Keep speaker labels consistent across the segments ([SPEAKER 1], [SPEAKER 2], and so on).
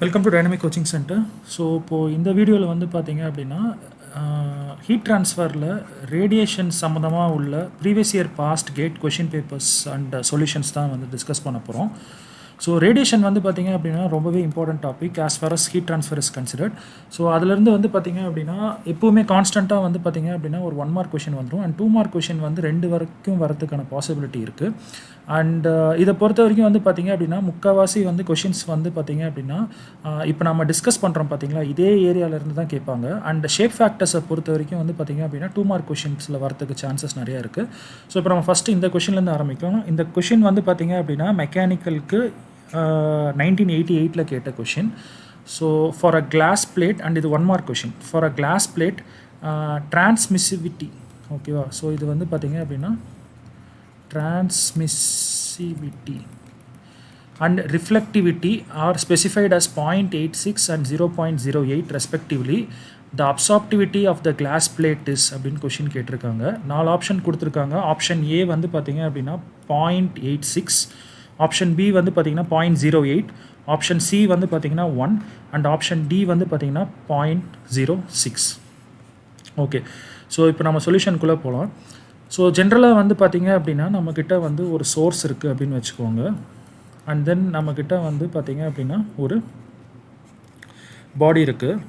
[SPEAKER 1] Welcome to dynamic coaching centre. So இப்போது இந்த வீடியோவில் வந்து பார்த்தீங்க அப்படின்னா ஹீட் ட்ரான்ஸ்ஃபரில் ரேடியேஷன் சம்மந்தமாக உள்ள previous year past GATE question papers and solutions தான் வந்து டிஸ்கஸ் பண்ண போகிறோம். ஸோ ரேடியேஷன் வந்து பார்த்திங்க அப்படின்னா ரொம்பவே important topic as for us heat transfer is considered. So அதுலேருந்து வந்து பார்த்திங்க அப்படின்னா எப்போவுமே கான்ஸ்டண்ட்டாக வந்து பார்த்திங்க அப்படின்னா ஒரு 1 மார்க் கொஷின் வந்துடும் அண்ட் 2 மார்க் கொஷின் வந்து 2 வரைக்கும் வரதுக்கான பாசிபிலிட்டி இருக்குது. அண்ட் இதை பொறுத்த வரைக்கும் வந்து பார்த்திங்க அப்படின்னா முக்கால்வாசி வந்து கொஷின்ஸ் வந்து பார்த்திங்க அப்படின்னா இப்போ நம்ம டிஸ்கஸ் பண்ணுறோம் பார்த்திங்களா, இதே ஏரியாவிலேருந்து தான் கேட்பாங்க. அண்ட் ஷேப் ஃபேக்டர்ஸை பொறுத்த வரைக்கும் வந்து பார்த்திங்க அப்படின்னா 2 மார்க் கொஷின்ஸில் வரதுக்கு சான்சஸ் நிறையா இருக்குது. ஸோ இப்போ நம்ம ஃபஸ்ட்டு இந்த கொஷின்லேருந்து ஆரம்பிக்கலாம். இந்த கொஷின் வந்து பார்த்திங்க அப்படின்னா மெக்கானிக்கலுக்கு 1988 கேட்ட question. So for a glass plate, and இது 1 mark question. For a glass plate transmissivity, ஓகேவா? ஸோ இது வந்து பார்த்திங்க அப்படின்னா transmissivity and reflectivity are specified as 0.86 and 0.08 respectively. The absorptivity of the glass plate is அப்படின்னு கொஷின் கேட்டிருக்காங்க. 4 option கொடுத்துருக்காங்க. Option A வந்து பார்த்தீங்க அப்படின்னா 0.86, ஆப்ஷன் பி வந்து பார்த்தீங்கன்னா 0.08, ஆப்ஷன் சி வந்து பார்த்தீங்கன்னா 1 அண்ட் ஆப்ஷன் டி வந்து பார்த்தீங்கன்னா 0.06. ஓகே, ஸோ இப்போ நம்ம சொல்யூஷனுக்குள்ளே போகலாம். ஸோ ஜென்ரலாக வந்து பார்த்திங்க அப்படின்னா நம்மக்கிட்ட வந்து ஒரு சோர்ஸ் இருக்குது அப்படின்னு வச்சுக்கோங்க. அண்ட் தென் நம்மக்கிட்ட வந்து பார்த்திங்க அப்படின்னா ஒரு பாடி இருக்குது.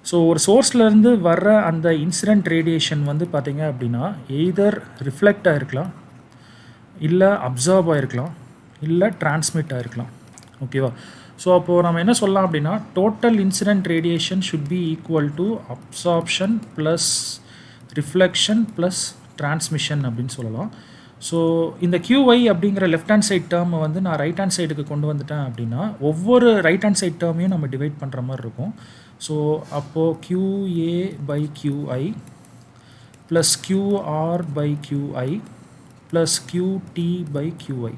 [SPEAKER 1] ஸோ ஒரு சோர்ஸ்லேருந்து வர்ற அந்த இன்சிடென்ட் ரேடியேஷன் வந்து பார்த்திங்க அப்படின்னா எய்தர் ரிஃப்ளெக்ட் ஆகிருக்கலாம், இல்லை அப்சார்ப் ஆகிருக்கலாம், இல்லை டிரான்ஸ்மிட் ஆகிருக்கலாம். ஓகேவா? ஸோ அப்போது நம்ம என்ன சொல்லலாம் அப்படின்னா total incident radiation should be equal to absorption plus reflection plus transmission அப்படின்னு சொல்லலாம். ஸோ இந்த QY அப்படிங்கிற லெஃப்ட் ஹேண்ட் சைட் டேர்மை வந்து நான் ரைட் ஹேண்ட் சைடுக்கு கொண்டு வந்துட்டேன் அப்படின்னா ஒவ்வொரு ரைட் ஹேண்ட் சைட் டேர்மையும் நம்ம டிவைட் பண்ணுற மாதிரி இருக்கும். ஸோ அப்போது QA/QI plus QR/QI plus QT/QI.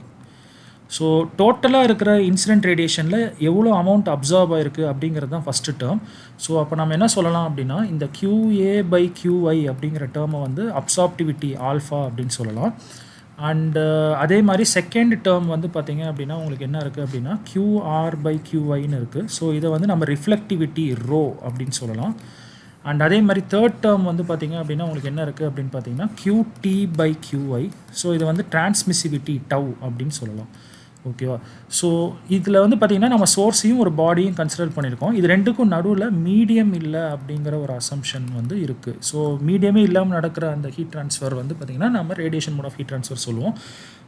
[SPEAKER 1] So டோட்டலாக இருக்கிற இன்சிடென்ட் ரேடியேஷனில் எவ்வளோ அமௌண்ட் அப்சார்ப் ஆகிருக்கு அப்படிங்கிறது தான் ஃபஸ்ட்டு டேர்ம். ஸோ அப்போ நம்ம என்ன சொல்லலாம் அப்படின்னா இந்த QA/QI அப்படிங்கிற டேர்மை வந்து அப்சார்ப்டிவிட்டி ஆல்ஃபா அப்படின்னு சொல்லலாம். அண்டு அதே மாதிரி செகண்ட் டேர்ம் வந்து பார்த்திங்க அப்படின்னா உங்களுக்கு என்ன இருக்குது அப்படின்னா QR/QIன்னு இருக்குது. ஸோ இதை வந்து நம்ம ரிஃப்ளெக்டிவிட்டி ரோ அப்படின்னு சொல்லலாம். அண்ட் அதே மாதிரி தேர்ட் டேர்ம் வந்து பார்த்திங்க அப்படின்னா உங்களுக்கு என்ன இருக்குது அப்படின்னு பார்த்தீங்கன்னா QT/QI. ஸோ இதை வந்து டிரான்ஸ்மிசிவிட்டி டவ் அப்படின்னு சொல்லலாம். ஓகேவா? ஸோ இதில் வந்து பார்த்திங்கன்னா நம்ம சோர்ஸையும் ஒரு பாடியும் கன்சிடர் பண்ணியிருக்கோம். இது ரெண்டுக்கும் நடுவில் மீடியம் இல்லை அப்படிங்கிற ஒரு அசம்ஷன் வந்து இருக்குது. ஸோ மீடியமே இல்லாமல் நடக்கிற அந்த ஹீட் ட்ரான்ஸ்ஃபர் வந்து பார்த்திங்கன்னா நம்ம radiation mode of heat transfer சொல்லுவோம்.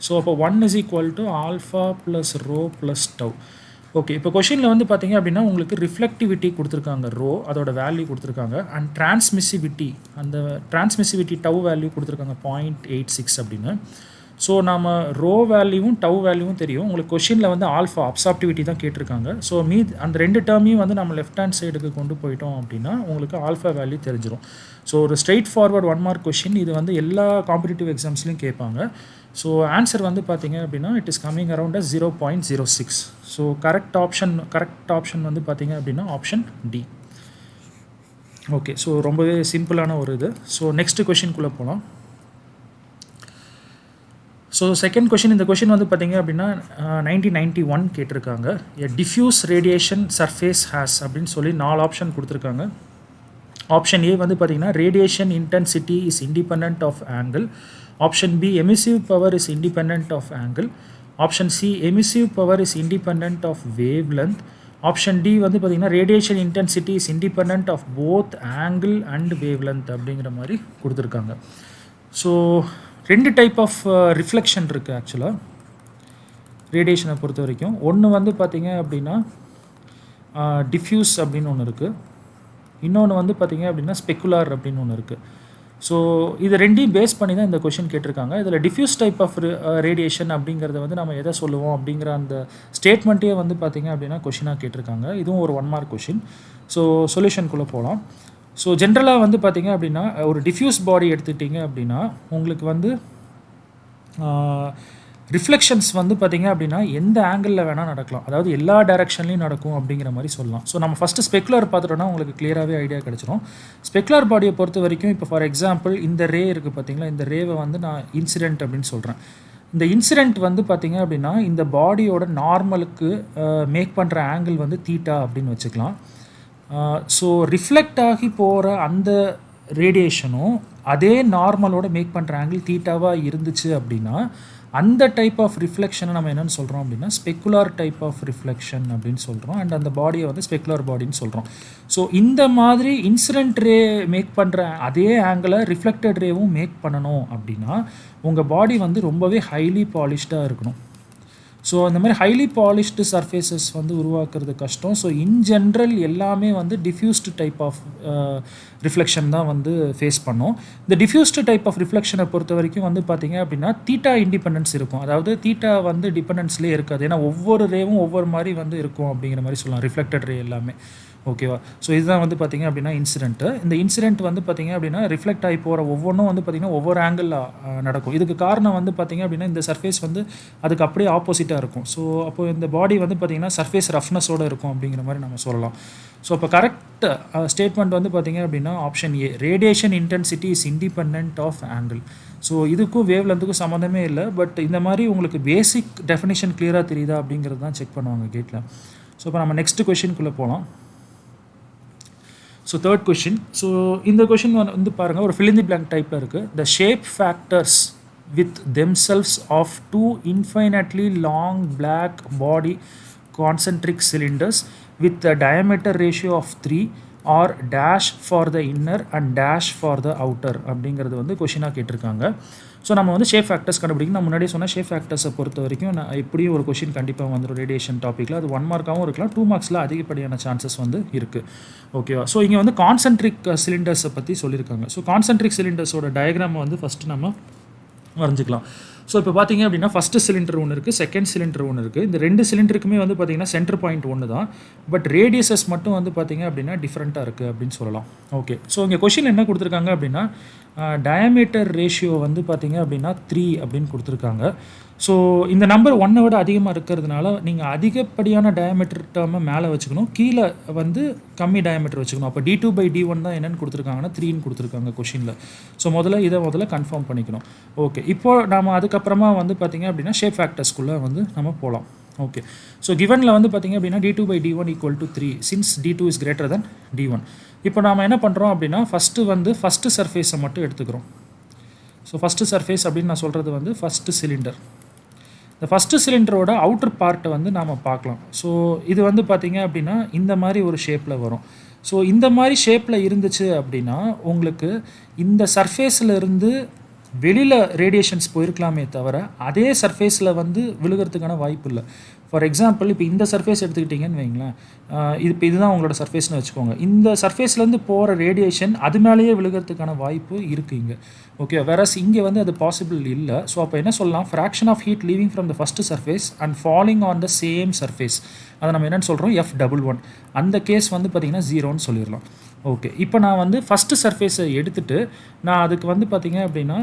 [SPEAKER 1] ஸோ அப்போ 1 = alpha plus rho plus tau. Okay, இப்போ கொஷினில் வந்து பார்த்திங்க அப்படின்னா உங்களுக்கு ரிஃப்ளெக்டிவிட்டி கொடுத்துருக்காங்க ரோ, அதோட வேல்யூ கொடுத்துருக்காங்க. அண்ட் டிரான்ஸ்மிசிவிட்டி, அந்த டிரான்ஸ்மிசிவிட்டி டவ் வேல்யூ கொடுத்துருக்காங்க 0.86 அப்படின்னு. ஸோ நம்ம ரோ வேல்யூவும் டவ் வேல்யூவும் தெரியும். உங்களுக்கு கொஷினில் வந்து ஆல்ஃபா அப்சார்ப்டிவிட்டி தான் கேட்டிருக்காங்க. ஸோ அந்த 2 டேர்மையும் வந்து நம்ம லெஃப்ட் ஹேண்ட் சைடுக்கு கொண்டு போயிட்டோம் அப்படின்னா உங்களுக்கு ஆல்ஃபா வேல்யூ தெரிஞ்சிடும். ஸோ ஒரு ஸ்ட்ரெயிட் ஃபார்வர்ட் 1 மார்க் கொஷின். இது வந்து எல்லா காம்படிட்டிவ் எக்ஸாம்ஸ்லையும் கேட்பாங்க. ஸோ ஆன்சர் வந்து பார்த்திங்க அப்படின்னா it is coming around 0.06. So correct option வந்து பார்த்திங்க அப்படின்னா ஆப்ஷன் டி. ஓகே, ஸோ ரொம்பவே சிம்பிளான ஒரு இது. ஸோ நெக்ஸ்ட் கொஷின்குள்ளே போகலாம். ஸோ செகண்ட் கொஷின், இந்த கொஷின் வந்து பார்த்திங்க அப்படின்னா 1991 கேட்டிருக்காங்க. A diffuse radiation surface has அப்படின்னு சொல்லி 4 ஆப்ஷன் கொடுத்துருக்காங்க. ஆப்ஷன் ஏ வந்து பார்த்திங்கன்னா radiation intensity is independent of angle. Option B emissive power is independent of angle. Option C emissive power is independent of wavelength. Option D வந்து பார்த்திங்கன்னா radiation intensity is independent of both angle and wavelength அப்படிங்கிற மாதிரி கொடுத்துருக்காங்க. So 2 type of reflection இருக்குது ஆக்சுவலாக ரேடியேஷனை பொறுத்த வரைக்கும். ஒன்று வந்து பார்த்திங்க அப்படின்னா டிஃப்யூஸ் அப்படின்னு ஒன்று இருக்குது. இன்னொன்று வந்து பார்த்திங்க அப்படின்னா ஸ்பெக்குலார் அப்படின்னு ஒன்று இருக்குது. ஸோ இது 2ஐயும் பேஸ் பண்ணி தான் இந்த கொஷின் கேட்டிருக்காங்க. இதில் டிஃப்யூஸ் டைப் ஆஃப் ரேடியேஷன் அப்படிங்கிறத வந்து நம்ம எதை சொல்லுவோம் அப்படிங்கிற அந்த ஸ்டேட்மெண்ட்டே வந்து பார்த்திங்க அப்படின்னா கொஷினாக கேட்டிருக்காங்க. இதுவும் ஒரு 1 மார்க் கொஷின். ஸோ சொல்யூஷனுக்குள்ளே போகலாம். ஸோ ஜென்ரலாக வந்து பார்த்திங்க அப்படின்னா ஒரு டிஃப்யூஸ் பாடி எடுத்துக்கிட்டிங்க அப்படின்னா உங்களுக்கு வந்து ரிஃப்ளெக்ஷன்ஸ் வந்து பார்த்திங்க அப்படின்னா எந்த ஆங்கிளில் வேணால் நடக்கலாம், அதாவது எல்லா டைரெக்ஷன்லையும் நடக்கும் அப்படிங்கிற மாதிரி சொல்லலாம். ஸோ நம்ம ஃபஸ்ட்டு ஸ்பெக்குலர் பார்த்துட்டோன்னா உங்களுக்கு கிளியராகவே ஐடியா கிடச்சிரும். ஸ்பெக்குலர் பாடியை பொறுத்த வரைக்கும் இப்போ ஃபார் எக்ஸாம்பிள் இந்த ரே இருக்குது பார்த்திங்களா, இந்த ரேவை வந்து நான் இன்சிடென்ட் அப்படின்னு சொல்கிறேன். இந்த இன்சிடென்ட் வந்து பார்த்திங்க அப்படின்னா இந்த பாடியோட நார்மலுக்கு மேக் பண்ணுற ஆங்கிள் வந்து தீட்டா அப்படின்னு வச்சுக்கலாம். ஸோ ரிஃப்ளெக்ட் ஆகி போகிற அந்த ரேடியேஷனும் அதே நார்மலோட மேக் பண்ணுற ஆங்கிள் தீட்டாவாக இருந்துச்சு அப்படின்னா அந்த டைப் ஆஃப் ரிஃப்ளெக்ஷனை நம்ம என்னென்னு சொல்கிறோம் அப்படின்னா ஸ்பெக்குலார் டைப் ஆஃப் ரிஃப்ளெக்ஷன் அப்படின்னு சொல்கிறோம். அண்ட் அந்த பாடியை வந்து ஸ்பெக்குலார் பாடின்னு சொல்கிறோம். ஸோ இந்த மாதிரி இன்சிடென்ட் ரே மேக் பண்ணுற அதே ஆங்கிளை ரிஃப்ளெக்டட் ரேவும் மேக் பண்ணணும் அப்படின்னா உங்கள் பாடி வந்து ரொம்பவே ஹைலி பாலிஷ்டாக இருக்கணும். ஸோ அந்த மாதிரி ஹைலி பாலிஷ்டு சர்ஃபேசஸ் வந்து உருவாக்குறது கஷ்டம். ஸோ இன் ஜென்ரல் எல்லாமே வந்து டிஃப்யூஸ்டு டைப் ஆஃப் ரிஃப்ளெக்ஷன் தான் வந்து ஃபேஸ் பண்ணோம். இந்த டிஃப்யூஸ்டு டைப் ஆஃப் ரிஃப்ளெக்ஷனை பொறுத்த வரைக்கும் வந்து பார்த்திங்க அப்படின்னா தீட்டா இண்டிபெண்டன்ஸ் இருக்கும். அதாவது தீட்டா வந்து டிபெண்டன்ஸ்லேயே இருக்காது. ஏன்னா ஒவ்வொரு ரேவும் ஒவ்வொரு மாதிரி வந்து இருக்கும் அப்படிங்கிற மாதிரி சொல்லலாம் ரிஃப்ளெக்டட் ரே எல்லாமே. ஓகேவா? ஸோ இதுதான் வந்து பார்த்திங்க அப்படின்னா இன்சிடென்ட்டு. இந்த இன்சிடென்ட் வந்து பார்த்திங்க அப்படின்னா ரிஃப்ளெக்ட் ஆகி போகிற ஒவ்வொன்றும் வந்து பார்த்திங்கன்னா ஒவ்வொரு ஆங்கிளில் நடக்கும். இதுக்கு காரணம் வந்து பார்த்திங்க அப்படின்னா இந்த சர்ஃபேஸ் வந்து அதுக்கு அப்படியே ஆப்போசிட்டாக இருக்கும். ஸோ அப்போது இந்த பாடி வந்து பார்த்திங்கன்னா சர்ஃபேஸ் ரஃப்னஸோடு இருக்கும் அப்படிங்கிற மாதிரி நம்ம சொல்லலாம். ஸோ அப்போ கரெக்ட் ஸ்டேட்மெண்ட் வந்து பார்த்திங்க அப்படின்னா option A, radiation intensity is independent of angle. So இதுக்கும் வேவ் லென்த்துக்கும் சம்மந்தமே இல்லை. பட் இந்த மாதிரி உங்களுக்கு பேசிக் டெஃபினிஷன் கிளியராக தெரியுதா அப்படிங்கிறது தான் செக் பண்ணுவாங்க கேட்டில். ஸோ இப்போ நம்ம நெக்ஸ்ட் கொஷினுக்குள்ளே போகலாம். So third question. ஸோ இந்த கொஷின் வந்து பாருங்கள் ஒரு fill in the blank டைப்பில் இருக்குது. The shape factors with themselves of two infinitely long black body concentric cylinders with a diameter ratio of 3 are dash for the inner and dash for the outer அப்படிங்கிறது வந்து கொஷினாக கேட்டிருக்காங்க. So நம்ம வந்து shape factors கண்டுபிடிக்கணும். நான் முன்னாடியே சொன்னால் shape ஃபேக்டர்ஸை பொறுத்த வரைக்கும் நான் எப்படியும் ஒரு கொஷின் கண்டிப்பாக வந்துடும் ரேடியேஷன் டாப்பிக்கில். அது 1 மார்க்காகவும் இருக்கலாம், 2 மார்க்ஸில் அதிகப்படியான சான்சஸ் வந்து இருக்குது. ஓகேவா? ஸோ இங்கே வந்து கான்சென்ட்ரிக் சிலிண்டர்ஸை பற்றி சொல்லியிருக்காங்க. ஸோ கான்சென்ட்ரிக் சிலிண்டர்ஸோட டயக்ராம் வந்து ஃபஸ்ட்டு நம்ம வரைஞ்சிக்கலாம். ஸோ இப்போ பார்த்தீங்க அப்படின்னா ஃபஸ்ட்டு சிலிண்டர் ஒன்று இருக்குது, செகண்ட் சிலிண்டர் ஒன்று இருக்குது. இந்த 2 சிலிண்டருக்குமே வந்து பார்த்திங்கன்னா சென்டர் பாயிண்ட் ஒன்று தான். பட் ரேடியஸஸ் மட்டும் வந்து பார்த்திங்க அப்படின்னா டிஃப்ரெண்ட்டாக இருக்குது அப்படின்னு சொல்லலாம். ஓகே. ஸோ இங்கே கொஷின் என்ன கொடுத்துருக்காங்க அப்படின்னா டயமீட்டர் ரேஷியோ வந்து பார்த்திங்க அப்படின்னா 3 அப்படின்னு கொடுத்துருக்காங்க. ஸோ இந்த நம்பர் 1 விட அதிகமாக இருக்கிறதுனால நீங்கள் அதிகப்படியான டயமீட்டர் டேர்மை மேலே வச்சுக்கணும், கீழே வந்து கம்மி டயமீட்டர் வச்சுக்கணும். அப்போ d2/d1 தான் என்னென்னு கொடுத்துருக்காங்கன்னா 3ன்னு கொடுத்துருக்காங்க கொஷினில். ஸோ முதல்ல கன்ஃபார்ம் பண்ணிக்கணும். ஓகே. இப்போது நம்ம அதுக்கப்புறமா வந்து பார்த்திங்க அப்படின்னா ஷேப் ஃபேக்டர்ஸ்குள்ளே வந்து நம்ம போகலாம். ஓகே. ஸோ கிவனில் வந்து பார்த்திங்க அப்படின்னா d2/d1 = 3 since d2 is greater than d1. இப்போ நாம் என்ன பண்ணுறோம் அப்படின்னா ஃபஸ்ட்டு சர்ஃபேஸை மட்டும் எடுத்துக்கிறோம். ஸோ ஃபஸ்ட்டு சர்ஃபேஸ் அப்படின்னு நான் சொல்கிறது வந்து ஃபஸ்ட்டு சிலிண்டர். இந்த ஃபஸ்ட்டு சிலிண்டரோட அவுட்டர் பார்ட்டை வந்து நாம் பார்க்கலாம். ஸோ இது வந்து பார்த்திங்க அப்படின்னா இந்த மாதிரி ஒரு ஷேப்பில் வரும். ஸோ இந்த மாதிரி ஷேப்பில் இருந்துச்சு அப்படின்னா உங்களுக்கு இந்த சர்ஃபேஸில் இருந்து வெளியில் ரேடியேஷன்ஸ் போயிருக்கலாமே தவிர அதே சர்ஃபேஸில் வந்து விழுகிறதுக்கான வாய்ப்பு இல்லை. ஃபார் எக்ஸாம்பிள் இப்போ இந்த சர்ஃபேஸ் எடுத்துக்கிட்டிங்கன்னு வைங்களேன், இதுதான் உங்களோட சர்ஃபேஸ்னு வச்சுக்கோங்க. இந்த சர்ஃபேஸ்லேருந்து போகிற ரேடியேஷன் அது மேலேயே விழுகிறதுக்கான வாய்ப்பு இருக்குது இங்கே. ஓகே. வேறஸ் இங்கே வந்து அது பாசிபிள் இல்லை. ஸோ அப்போ என்ன சொல்லலாம், fraction of heat leaving from the first surface and falling on the same surface, அதை நம்ம என்னென்னு சொல்கிறோம் F11. அந்த கேஸ் வந்து பார்த்திங்கன்னா 0ன்னு சொல்லிடலாம். ஓகே. இப்போ நான் வந்து ஃபஸ்ட்டு சர்ஃபேஸை எடுத்துகிட்டு நான் அதுக்கு வந்து பார்த்திங்க அப்படின்னா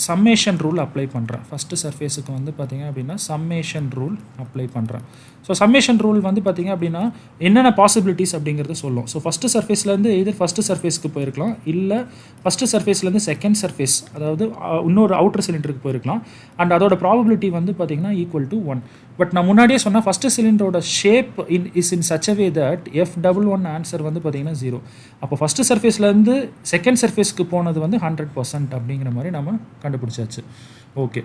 [SPEAKER 1] சம்மேஷன் ரூல் அப்ளை பண்ணுறேன். ஃபஸ்ட்டு சர்ஃபேஸுக்கு வந்து பார்த்திங்க அப்படின்னா சம்மேஷன் ரூல் அப்ளை பண்ணுறேன். ஸோ சம்மேஷன் ரூல் வந்து பார்த்திங்க அப்படின்னா என்னென்ன பாசிபிலிட்டிஸ் அப்படிங்கிறத சொல்லும். ஸோ ஃபஸ்ட்டு சர்ஃபேஸ்லேருந்து எது ஃபஸ்ட்டு சர்ஃபேஸ்க்கு போயிருக்கலாம், இல்லை ஃபஸ்ட்டு சர்ஃபேஸ்லேருந்து செகண்ட் சர்ஃபேஸ் அதாவது இன்னொரு அவுட்டர் சிலிண்டருக்கு போயிருக்கலாம். அண்ட் அதோட ப்ராபபிலிட்டி வந்து பார்த்திங்கன்னா =1. பட் நான் முன்னாடியே சொன்னால் ஃபஸ்ட்டு சிலிண்டரோட shape is in such a way that F11 answer வந்து பார்த்திங்கன்னா 0. அப்போ ஃபஸ்ட்டு சர்ஃபேஸ்லேருந்து செகண்ட் சர்ஃபேஸ்க்கு போனது வந்து 100% அப்படிங்கிற மாதிரி நம்ம கண்டுபிடிச்சாச்சு. ஓகே.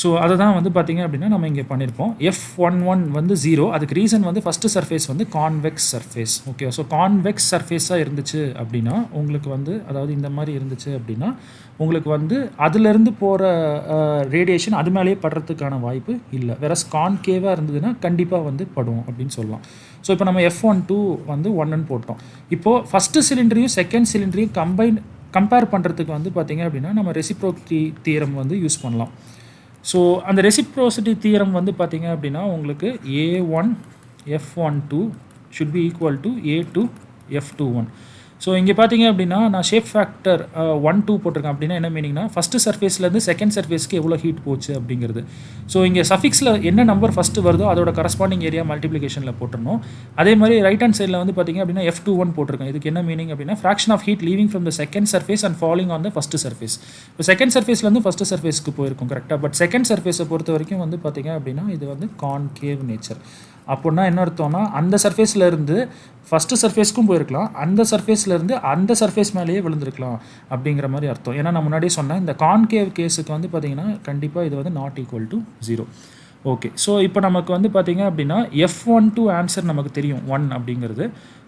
[SPEAKER 1] ஸோ அதை தான் வந்து பார்த்திங்க அப்படின்னா நம்ம இங்கே பண்ணியிருப்போம். F11 வந்து 0. அதுக்கு ரீசன் வந்து ஃபஸ்ட்டு சர்ஃபேஸ் வந்து convex surface. Okay. So convex சர்ஃபேஸாக இருந்துச்சு அப்படின்னா உங்களுக்கு வந்து அதாவது இந்த மாதிரி இருந்துச்சு அப்படின்னா உங்களுக்கு வந்து அதுலேருந்து போகிற ரேடியேஷன் அது மேலேயே படுறதுக்கான வாய்ப்பு இல்லை. வேறஸ் கான்கேவாக இருந்ததுன்னா கண்டிப்பாக வந்து படும் அப்படின்னு சொல்லலாம். ஸோ இப்போ நம்ம F12 வந்து 1ன்னு போட்டோம். இப்போது ஃபஸ்ட்டு சிலிண்டரையும் செகண்ட் சிலிண்டரையும் கம்பேர் பண்ணுறதுக்கு வந்து பார்த்திங்க அப்படின்னா நம்ம ரெசிப்ரோசிட்டி தியரம் வந்து யூஸ் பண்ணலாம். ஸோ அந்த ரெசிப்ரோசிட்டி தியரம் வந்து பார்த்திங்க அப்படின்னா உங்களுக்கு A1 F12 should be equal to A2 F21. So இங்கே பார்த்தீங்க அப்படின்னா நான் ஷேப் ஃபேக்டர் 1 2 போட்டிருக்கேன். அப்படின்னா என்ன மீனிங்னா ஃபஸ்ட்டு சர்ஃபேஸ்லேருந்து செகண்ட் சர்ஃபேஸ்க்கு எவ்வளோ ஹீட் போச்சு அப்படிங்கிறது. ஸோ இங்கே சஃபிக்ஸில் என்ன நம்பர் ஃபஸ்ட்டு வருதோ அதோட கரஸ்பாண்டிங் ஏரியா மல்டிப்ளிகேஷனில் போட்டுருணும். அதே மாதிரி ரைட் ஹேண்ட் சைடில் வந்து பார்த்தீங்க அப்படின்னா F21 போட்டிருக்கேன். இதுக்கு என்ன மீனிங் அப்படின்னா fraction of heat leaving from the second surface and falling on the first surface. இப்போ செகண்ட் சர்ஃபேஸ்லேருந்து ஃபஸ்ட்டு சர்ஃபேஸ்க்கு போயிருக்கும் கரெக்டாக. பட் செகண்ட் சர்ஃபேஸை பொறுத்த வரைக்கும் வந்து பார்த்தீங்க அப்படின்னா இது வந்து கான்கேவ் நேச்சர். அப்படின்னா என்ன அர்த்தம்னா அந்த சர்ஃபேஸ்லேருந்து ஃபஸ்ட்டு சர்ஃபேஸ்க்கும் போயிருக்கலாம், அந்த சர்ஃபேஸ்லேருந்து அந்த சர்ஃபேஸ் மேலேயே விழுந்திருக்கலாம் அப்படிங்கிற மாதிரி அர்த்தம். ஏன்னா நான் முன்னாடியே சொன்னேன் இந்த கான்கேவ் கேஸுக்கு வந்து பார்த்திங்கன்னா கண்டிப்பாக இது வந்து not equal to 0. Okay, so இப்போ நமக்கு வந்து பார்த்திங்க அப்படின்னா F12 ஆன்சர் நமக்கு தெரியும் 1 அப்படிங்கிறது.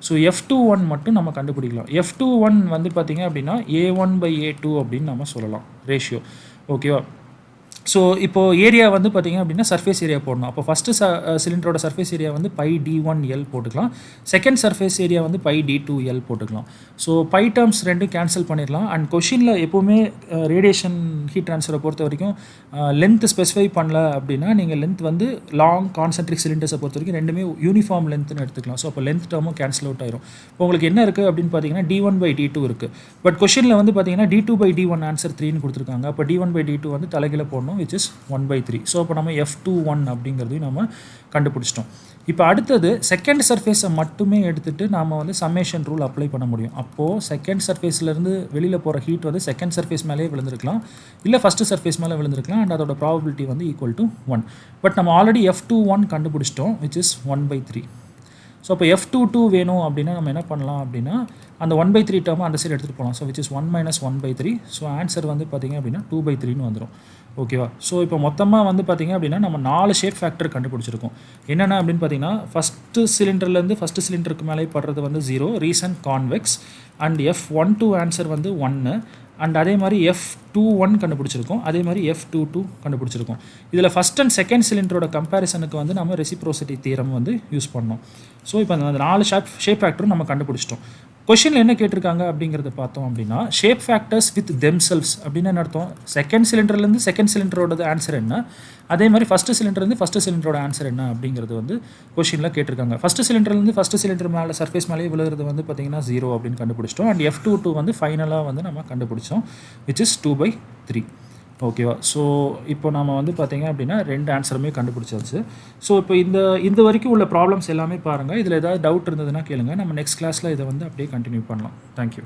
[SPEAKER 1] ஸோ F21 மட்டும் நம்ம கண்டுபிடிக்கலாம். F21 வந்து பார்த்திங்க அப்படின்னா A1/A2 அப்படின்னு நம்ம சொல்லலாம் ரேஷியோ. ஓகேவா? ஸோ இப்போது ஏரியா வந்து பார்த்திங்க அப்படின்னா சர்ஃபேஸ் ஏரியா போடணும். அப்போ ஃபஸ்ட்டு சிலிண்டரோட சர்ஃபேஸ் ஏரியா வந்து πD1L போட்டுக்கலாம். செகண்ட் சர்ஃபேஸ் ஏரியா வந்து πD2L போட்டுக்கலாம். ஸோ பை டேர்ம்ஸ் ரெண்டும் கேன்சல் பண்ணிடலாம். அண்ட் கொஷினில் எப்போவுமே ரேடியேஷன் ஹீட் ட்ரான்ஸ்ஃபரை பொறுத்த வரைக்கும் லென்த் ஸ்பெசிஃபை பண்ணல அப்படின்னா நீங்கள் லென்த் வந்து லாங் கான்சென்ட்ரிக் சிலிண்டர்ஸை பொறுத்த வரைக்கும் ரெண்டுமே யூனிஃபார்ம் லென்த்னு எடுத்துக்கலாம். ஸோ அப்போ லென்த் டேர்மும் கேன்சல் அவுட் ஆயிரும். இப்போ உங்களுக்கு என்ன இருக்குது அப்படின்னு பார்த்தீங்கன்னா D1/D2 இருக்குது. பட் கொஷினில் வந்து பார்த்தீங்கன்னா D2/D1 ஆன்சர் 3ன்னு கொடுத்துருக்காங்க. அப்போ D1/D2 வந்து தலைகீழ போடணும், which is 1/3. ஸோ அப்போ நம்ம F21 அப்படிங்கிறதையும் நம்ம கண்டுபிடிச்சிட்டோம். இப்போ அடுத்தது செகண்ட் சர்ஃபேஸை மட்டுமே எடுத்துகிட்டு நாம் வந்து சம்மேஷன் ரூல் அப்ளை பண்ண முடியும். அப்போது செகண்ட் சர்ஃபேஸ்லேருந்து வெளியில் போகிற ஹீட் வந்து செகண்ட் சர்ஃபேஸ் மேலே விழுந்திருக்கலாம், இல்லை ஃபஸ்ட்டு சர்ஃபேஸ் மேலே விழுந்திருக்கலாம். அண்ட் அதோட ப்ராபபிலிட்டி வந்து ஈக்குவல் டு 1. பட் நம்ம ஆல்ரெடி F21 கண்டுபிடிச்சிட்டோம், which is 1/3. ஸோ அப்போ F22 வேணும் அப்படின்னா நம்ம என்ன பண்ணலாம் அப்படின்னா அந்த 1/3 டேர்மை அந்த சைடு எடுத்துகிட்டு போகலாம். So which is 1 - 1/3. So answer வந்து பார்த்திங்க அப்படின்னா 2/3ன்னு வந்துடும். ஓகேவா? ஸோ இப்போ மொத்தமாக வந்து பார்த்திங்க அப்படின்னா நம்ம 4 ஷேப் ஃபேக்டர் கண்டுபிடிச்சிருக்கோம். என்னென்ன அப்படின்னு பார்த்தீங்கன்னா ஃபஸ்ட்டு சிலிண்டர்லேருந்து ஃபஸ்ட்டு சிலிண்டருக்கு மேலே படுறது வந்து 0, reason convex. And F12 answer வந்து 1. அண்ட் அதே மாதிரி F21 கண்டுபிடிச்சிருக்கோம், அதே மாதிரி F22 கண்டுபிடிச்சிருக்கோம். இதில் ஃபஸ்ட் அண்ட் செகண்ட் சிலிண்டரோட கம்பேரிசனுக்கு வந்து நம்ம ரெசிப்ரோசிட்டி தியரம் வந்து யூஸ் பண்ணோம். ஸோ இப்போ அந்த 4 ஷேப் ஃபேக்டரும் நம்ம கண்டுபிடிச்சிட்டோம். கொஷினில் என்ன கேட்டிருக்காங்க அப்படிங்கிறத பார்த்தோம் அப்படின்னா ஷேப் ஃபேக்டர்ஸ் வித் தெம்செல்ஸ் அப்படின்னு என்ன அர்த்தம்? செகண்ட் சிலிண்டர்லேருந்து செகண்ட் சிலிண்டரோட ஆன்சர் என்ன, அதே மாதிரி ஃபஸ்ட்டு சிலிண்டர்லேருந்து ஃபஸ்ட்டு சிலிண்டரோட ஆன்சர் என்ன அப்படிங்கிறது வந்து கொஷினில் கேட்டிருக்காங்க. ஃபஸ்ட்டு சிலிண்டர்லேருந்து ஃபஸ்ட்டு சிலிண்டர் மேலே சர்ஃபேஸ் மேலே விழுகிறது வந்து பார்த்திங்கன்னா 0 அப்படின்னு கண்டுபிடிச்சிட்டோம். அண்ட் F22 வந்து ஃபைனலாக வந்து நம்ம கண்டுபிடிச்சோம், which is 2/3. ஓகேவா? ஸோ இப்போ நம்ம வந்து பார்த்திங்க அப்படின்னா 2 ஆன்சருமே கண்டுபிடிச்சாச்சு. ஸோ இப்போ இந்த வரைக்கும் உள்ள ப்ராப்ளம்ஸ் எல்லாமே பாருங்கள். இதில் ஏதாவது டவுட் இருந்ததுன்னா கேளுங்கள். நம்ம நெக்ஸ்ட் கிளாஸில் இதை வந்து அப்படியே கண்டினியூ பண்ணலாம். தேங்க்யூ.